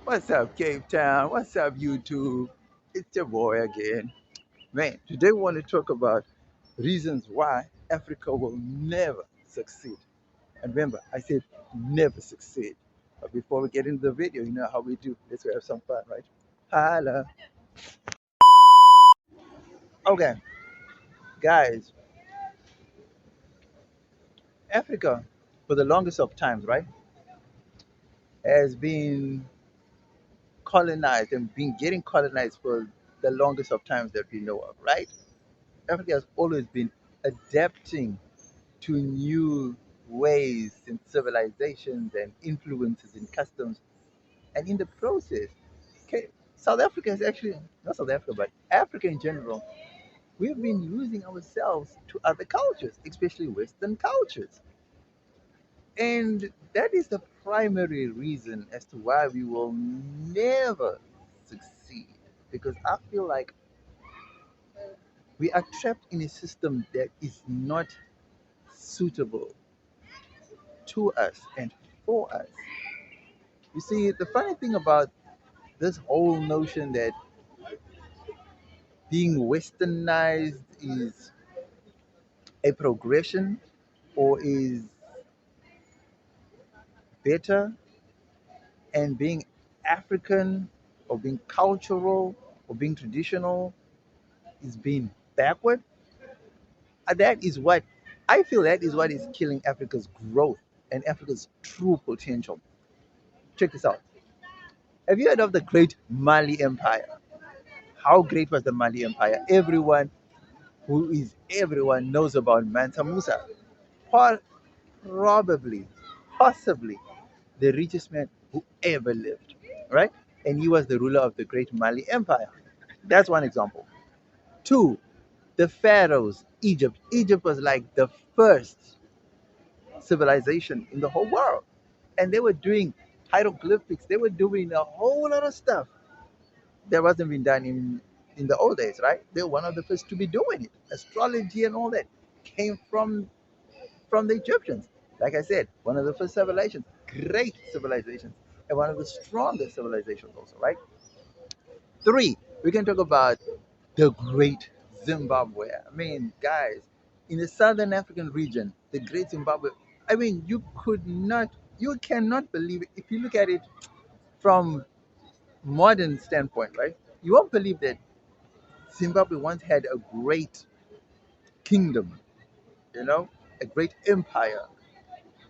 What's up, Cape Town? What's up, YouTube? It's your boy again. Man, today we want to talk about reasons why Africa will never succeed. And remember, I said never succeed. But before we get into the video, you know how we do. Let's have some fun, right? Holla. Okay, guys, Africa, for the longest of times, right, has been colonized and been getting colonized for the longest of times that we know of, right? Africa has always been adapting to new ways and civilizations and influences and customs. And in the process, okay, South Africa is actually, not South Africa, but Africa in general, we've been losing ourselves to other cultures, especially Western cultures. And that is the primary reason as to why we will never succeed. Because I feel like we are trapped in a system that is not suitable to us and for us. You see, the funny thing about this whole notion that being westernized is a progression or is better, and being African or being cultural or being traditional is being backward, that is what I feel that is what is killing Africa's growth and Africa's true potential. Check this out. Have you heard of the great Mali Empire? How great was the Mali Empire? Everyone knows about Mansa Musa. Probably, possibly the richest man who ever lived, right? And he was the ruler of the great Mali Empire. That's one example. Two, the pharaohs, Egypt. Egypt was like the first civilization in the whole world. And they were doing hieroglyphics, they were doing a whole lot of stuff that wasn't being done in the old days, right? They were one of the first to be doing it. Astrology and all that came from the Egyptians. Like I said, one of the first civilizations, great civilizations, and one of the strongest civilizations also, right? Three, we can talk about the great Zimbabwe. I mean, guys, in the southern African region, the great Zimbabwe, I mean, you cannot believe it. If you look at it from modern standpoint, right? You won't believe that Zimbabwe once had a great kingdom, you know, a great empire,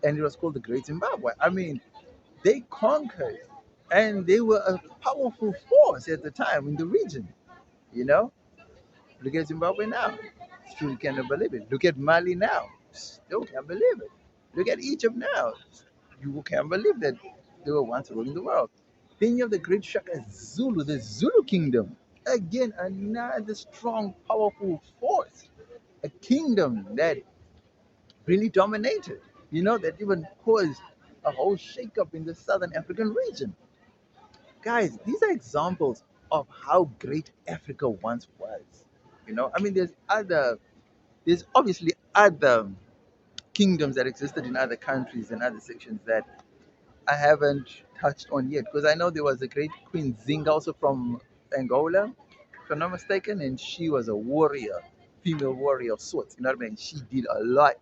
and it was called the Great Zimbabwe. I mean, they conquered, and they were a powerful force at the time in the region. You know, look at Zimbabwe now. Still you cannot believe it. Look at Mali now. Still can't believe it. Look at Egypt now. You can't believe that they were once ruling the world. Then you have the great Shaka Zulu, the Zulu kingdom. Again, another strong, powerful force. A kingdom that really dominated, that even caused a whole shakeup in the southern African region. Guys, these are examples of how great Africa once was. I mean, there's obviously other kingdoms that existed in other countries and other sections that I haven't touched on yet. Because I know there was a great Queen Zinga also from Angola, if I'm not mistaken, and she was a warrior, female warrior of sorts. You know what I mean? She did a lot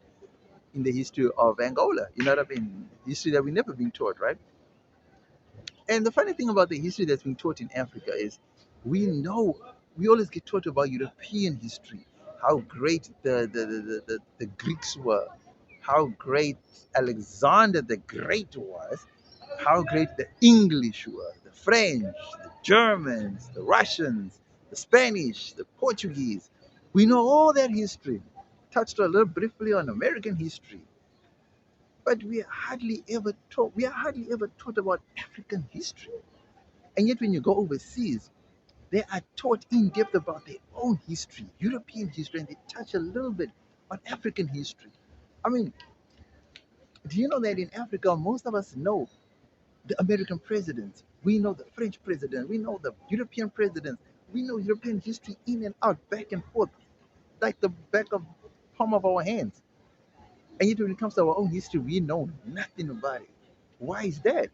in the history of Angola. You know what I mean? History that we never been taught, right? And the funny thing about the history that's been taught in Africa is we know we always get taught about European history, how great the Greeks were, how great Alexander the Great was, how great the English were, the French, the Germans, the Russians, the Spanish, the Portuguese. We know all that history. Touched a little briefly on American history, but we are hardly ever taught about African history. And yet when you go overseas, they are taught in depth about their own history, European history, and they touch a little bit on African history. I mean, do you know that in Africa, most of us know the American presidents, we know the French president, we know the European presidents, we know European history in and out, back and forth, like the back of palm of our hands. And yet when it comes to our own history, we know nothing about it. Why is that?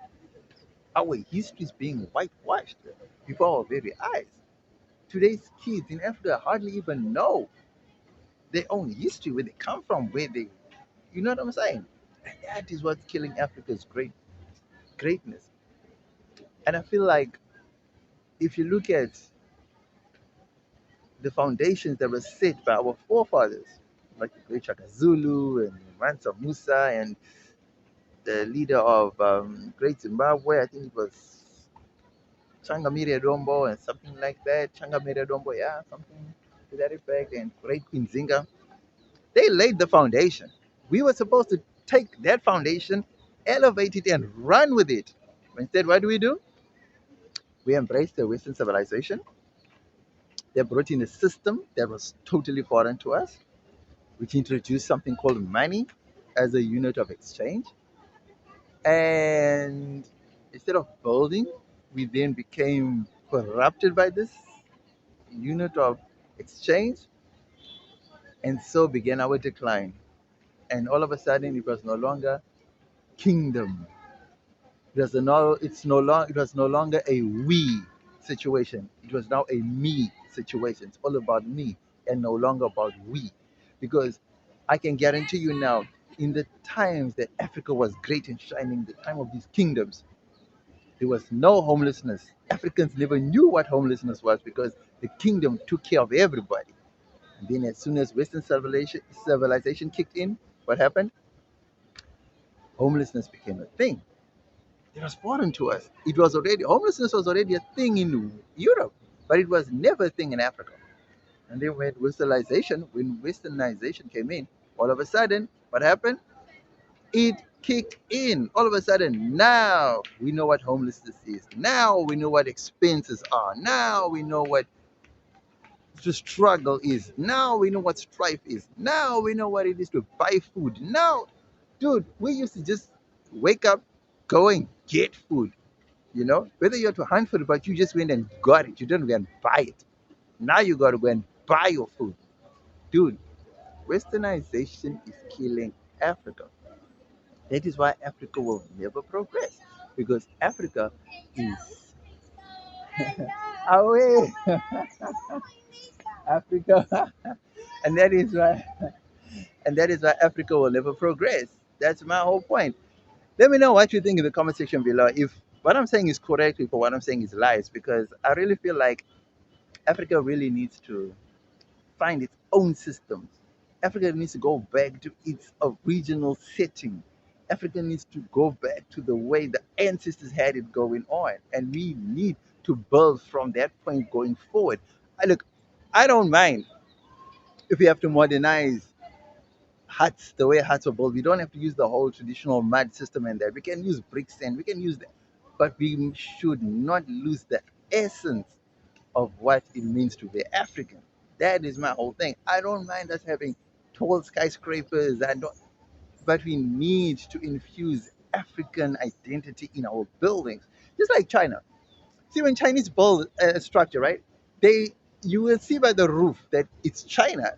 Our history is being whitewashed before our very eyes. Today's kids in Africa hardly even know their own history, where they come from, where they, you know what I'm saying? And that is what's killing Africa's greatness. And I feel like if you look at the foundations that were set by our forefathers, like the great Shaka Zulu and Mansa Musa and the leader of Great Zimbabwe, I think it was Changamire Dombo and something like that. Changamire Dombo, yeah, something to that effect, and Great Queen Zinga. They laid the foundation. We were supposed to take that foundation, elevate it, and run with it. Instead, what do? We embraced the Western civilization. They brought in a system that was totally foreign to us, which introduced something called money as a unit of exchange. And instead of building, we then became corrupted by this unit of exchange, and so began our decline. And all of a sudden, it was no longer kingdom. It was no longer a we situation. It was now a me situation. It's all about me and no longer about we. Because I can guarantee you now, in the times that Africa was great and shining, the time of these kingdoms, there was no homelessness. Africans never knew what homelessness was because the kingdom took care of everybody. And then as soon as Western civilization kicked in, what happened? Homelessness became a thing. It was foreign to us. It was already Homelessness was already a thing in Europe, but it was never a thing in Africa. And then when Westernization came in, all of a sudden, what happened? It kicked in. All of a sudden, now we know what homelessness is. Now we know what expenses are. Now we know what the struggle is. Now we know what strife is. Now we know what it is to buy food. Now, dude, we used to just wake up, go and get food. Whether you had to hunt for it, but you just went and got it. You didn't go and buy it. Now you got to go and buy your food. Dude, westernization is killing Africa. That is why Africa will never progress, because Africa is away. Africa, and that is why Africa will never progress. That's my whole point. Let me know what you think in the comment section below. If what I'm saying is correct, if what I'm saying is lies, because I really feel like Africa really needs to find its own systems. Africa needs to go back to its original setting. Africa needs to go back to the way the ancestors had it going on. And we need to build from that point going forward. Look, I don't mind if we have to modernize huts the way huts are built. We don't have to use the whole traditional mud system and that. We can use bricks and we can use that. But we should not lose the essence of what it means to be African. That is my whole thing. I don't mind us having tall skyscrapers. I don't, but we need to infuse African identity in our buildings, just like China. See, when Chinese build a structure, right? They You will see by the roof that it's China.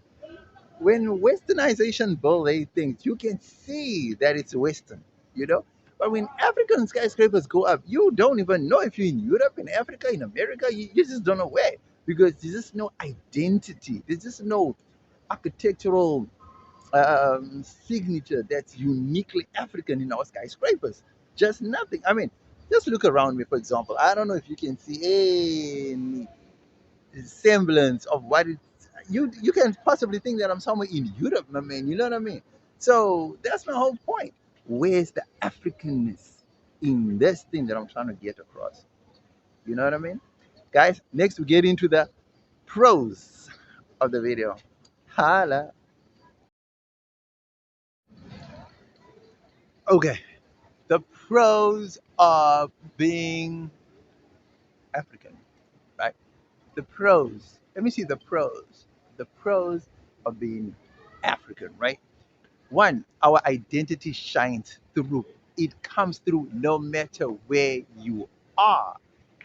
When westernization build things, you can see that it's Western, you know. But when African skyscrapers go up, you don't even know if you're in Europe, in Africa, in America. You just don't know where, because there's just no identity. There's just no architectural signature that's uniquely African in our skyscrapers. Just nothing. I mean, just look around me, for example. I don't know if you can see any semblance of what it, you can possibly think that I'm somewhere in Europe, my man. You know what I mean? So that's my whole point. Where's the Africanness in this thing that I'm trying to get across? You know what I mean? Guys, next we get into the pros of the video. Holla. Okay, the pros of being African, right? The pros. Let me see the pros. The pros of being African, right? One, our identity shines through. It comes through no matter where you are.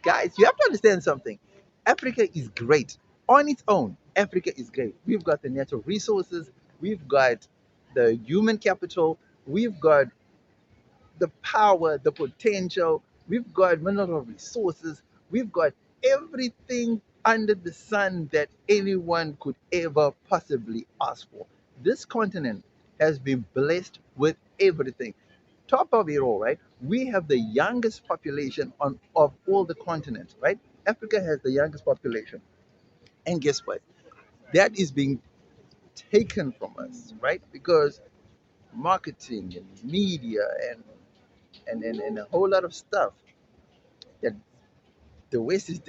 Guys, you have to understand something. Africa is great. On its own, Africa is great. We've got the natural resources, we've got the human capital, we've got the power, the potential. We've got mineral resources. We've got everything under the sun that anyone could ever possibly ask for. This continent has been blessed with everything. Top of it all, right? We have the youngest population on of all the continents, right? Africa has the youngest population. And guess what? That is being taken from us, right? Because marketing and media and a whole lot of stuff that the West is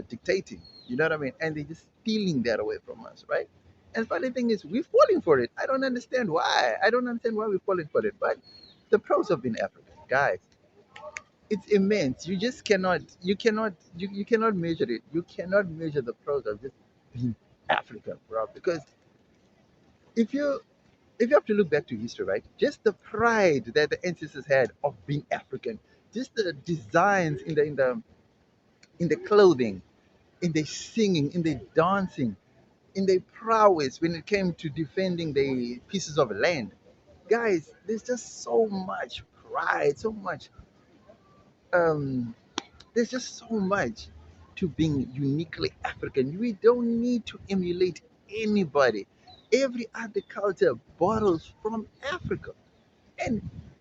dictating. You know what I mean? And they're just stealing that away from us, right? And funny thing is, we're falling for it. I don't understand why. I don't understand why we're falling for it. But the pros of being African, guys, it's immense. You just you cannot measure it. You cannot measure the pros of just being African, bro. Because if you if you have to look back to history, right? Just the pride that the ancestors had of being African, just the designs in the clothing, in their singing, in their dancing, in their prowess when it came to defending the pieces of land. Guys, there's just so much pride, so much um there's just so much to being uniquely African. We don't need to emulate anybody. Every other culture borrows from Africa. And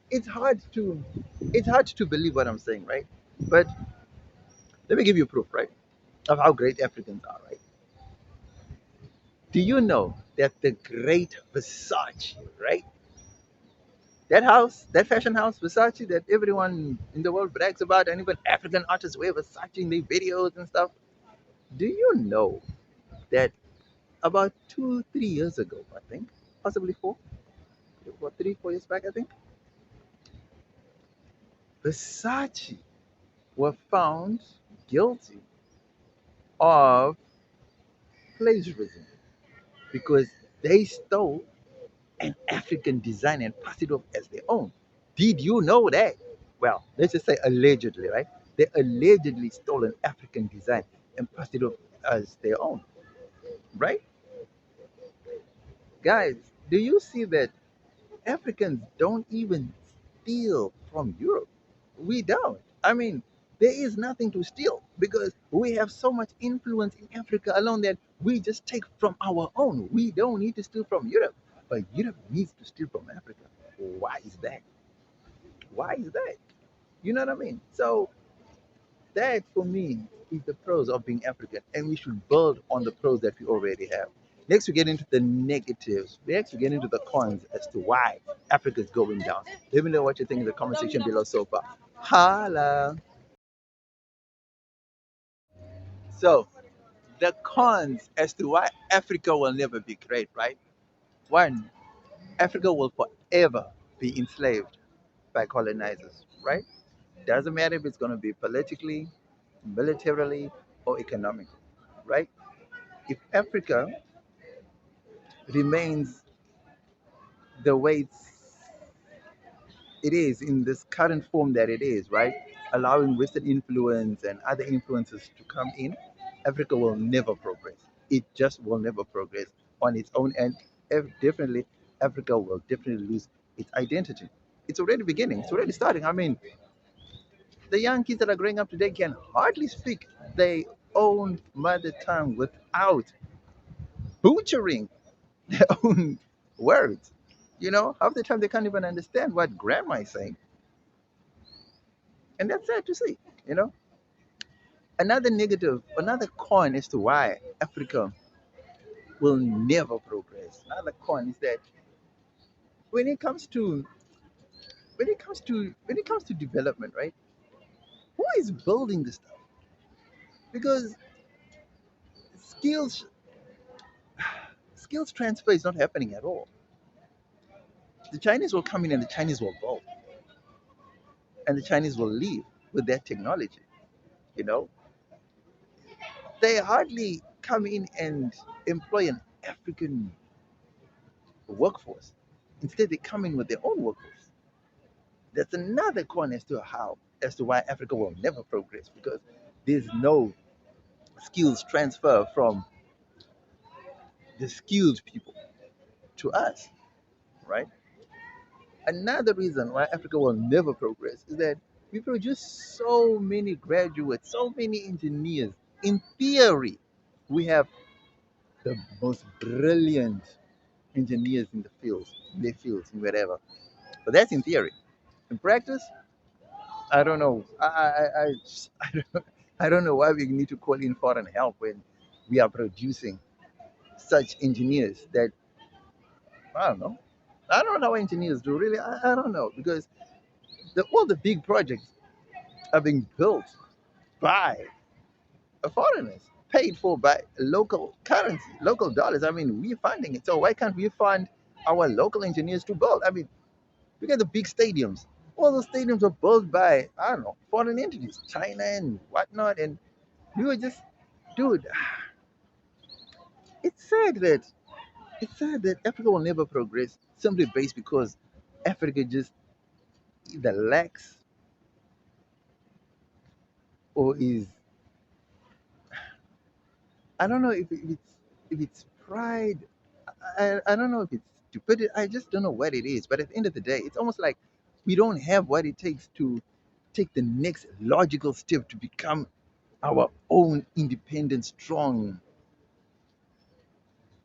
it's hard to it's hard to believe what I'm saying, right? But let me give you proof, right, of how great Africans are, right? Do you know that the great Versace, right? That house, that fashion house, Versace, that everyone in the world brags about, and even African artists wear Versace in their videos and stuff. Do you know that about 2, 3 years ago, I think, possibly four, what 3, 4 years back, I think, Versace were found guilty of plagiarism because they stole an African design and passed it off as their own. Did you know that? Well, let's just say allegedly, right? They allegedly stole an African design and passed it off as their own, right? Guys, do you see that Africans don't even steal from Europe? We don't. I mean, there is nothing to steal because we have so much influence in Africa alone that we just take from our own. We don't need to steal from Europe, but Europe needs to steal from Africa. Why is that? Why is that? You know what I mean? So that for me is the pros of being African, and we should build on the pros that we already have. Next, we get into the negatives. Next, we get into the cons as to why Africa is going down. Let me know what you think in the comment section below so far. Holla! So, the cons as to why Africa will never be great, right? One, Africa will forever be enslaved by colonizers, right? Doesn't matter if it's going to be politically, militarily, or economically, right? If Africa remains the way it is in this current form that it is, right? Allowing Western influence and other influences to come in, Africa will never progress. It just will never progress on its own end. Definitely, Africa will definitely lose its identity. It's already beginning. It's already starting. I mean, the young kids that are growing up today can hardly speak their own mother tongue without butchering their own words. You know, half the time they can't even understand what grandma is saying. And that's sad to see, you know. Another negative, another con as to why Africa will never progress. Another con is that when it comes to when it comes to development, right? Who is building this stuff? Because skills skills transfer is not happening at all. The Chinese will come in and the Chinese will go, and the Chinese will leave with their technology. You know, they hardly come in and employ an African workforce. Instead, they come in with their own workforce. That's another con as to why Africa will never progress because there's no skills transfer from the skilled people to us, right? Another reason why Africa will never progress is that We produce so many graduates, so many engineers. In theory, we have the most brilliant engineers in the fields, in their fields, and wherever. But that's in theory. In practice, I don't know. I don't know why we need to call in foreign help when we are producing such engineers that I don't know. I don't know how engineers do really. I don't know because all the big projects are being built by foreigners, paid for by local currency, local dollars. I mean, we're funding it. So why can't we fund our local engineers to build? I mean, look at the big stadiums. All those stadiums were built by, I don't know, foreign entities, China and whatnot. And we were just, dude, it's sad that Africa will never progress simply based because Africa just either lacks or is, I don't know if it's pride. I don't know if it's stupidity. I just don't know what it is. But at the end of the day, it's almost like we don't have what it takes to take the next logical step to become our own independent, strong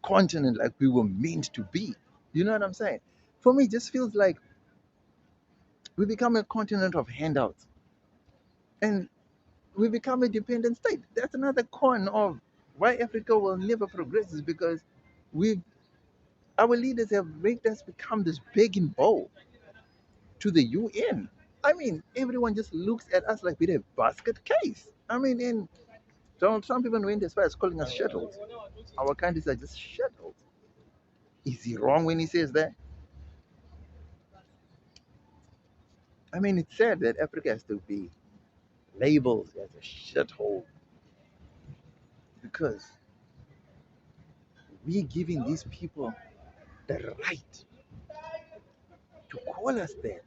continent like we were meant to be. You know what I'm saying? For me, it just feels like we become a continent of handouts and we become a dependent state. That's another con of why Africa will never progress is because we our leaders have made us become this begging bowl to the UN. I mean, everyone just looks at us like we're a basket case. I mean, and Donald Trump even went as far as calling us shuttles. Our countries are just shuttles. Is he wrong when he says that? I mean, it's sad that Africa has to be labeled as a shithole because we're giving these people the right to call us that.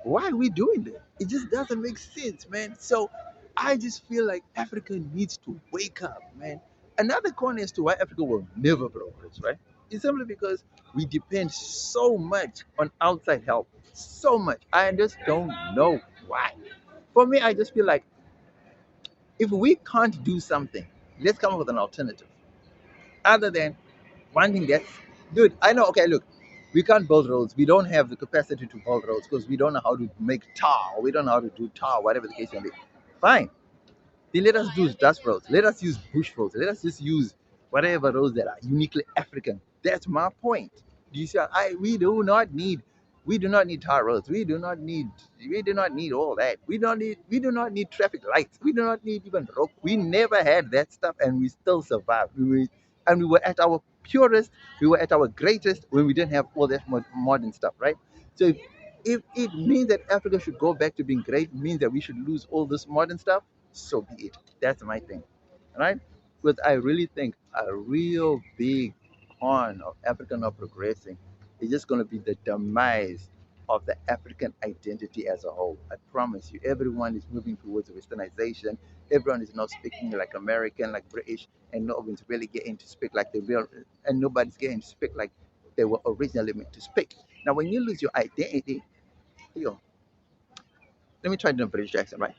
Why are we doing that? It just doesn't make sense, man. So I just feel like Africa needs to wake up, man. Another con as to why Africa will never progress, right? It's simply because we depend so much on outside help. So much. I just don't know why. For me, I just feel like if we can't do something, let's come up with an alternative. Other than one thing that's, dude, I know, okay, look, we can't build roads. We don't have the capacity to build roads because we don't know how to make tar. We don't know how to do tar, whatever the case may be. Fine. Then let us do dust roads. Let us use bush roads. Let us just use whatever roads that are uniquely African. That's my point. Do you see? We do not need tar roads. We do not need all that. We do not need traffic lights. We do not need even rope. We never had that stuff and we still survived. And we were at our purest, we were at our greatest when we didn't have all that modern stuff, right? So if it means that Africa should go back to being great, means that we should lose all this modern stuff, so be it. That's my thing, right? Because I really think a real big con of Africa not progressing is just going to be the demise of the African identity as a whole. I promise you, everyone is moving towards westernization. Everyone is now speaking like American, like British, and no one's really getting to speak like the real, and nobody's getting to speak like they were originally meant to speak. Now, when you lose your identity, yo, let me try to do a British accent, right?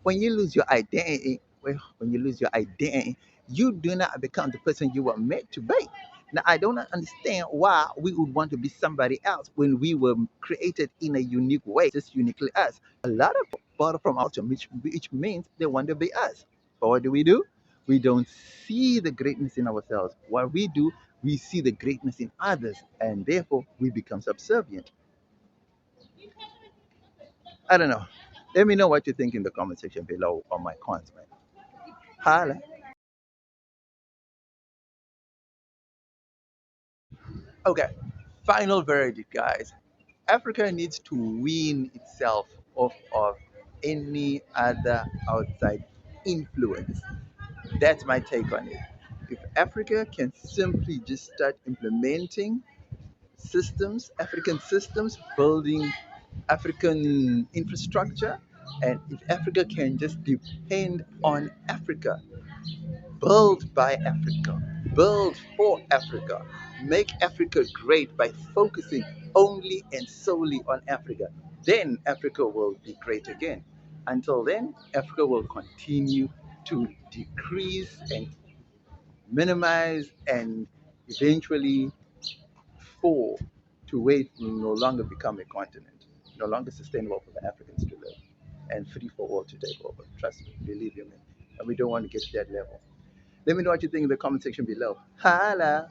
When you lose your identity, well, when you lose your identity, you do not become the person you were meant to be. Now, I don't understand why we would want to be somebody else when we were created in a unique way, just uniquely us. A lot of people borrow from our culture, which means they want to be us. But what do? We don't see the greatness in ourselves. What we do, we see the greatness in others, and therefore we become subservient. I don't know. Let me know what you think in the comment section below on my cons, man. Holla. Okay, final verdict, guys. Africa needs to wean itself off of any other outside influence. That's my take on it. If Africa can simply just start implementing African systems, building African infrastructure, and if Africa can just depend on Africa, build by Africa, build for Africa, make Africa great by focusing only and solely on Africa. Then Africa will be great again. Until then, Africa will continue to decrease and minimize and eventually fall to where it will no longer become a continent, no longer sustainable for the Africans to live, and free for all to take over. Trust me, believe you me. And we don't want to get to that level. Let me know what you think in the comment section below. Holla!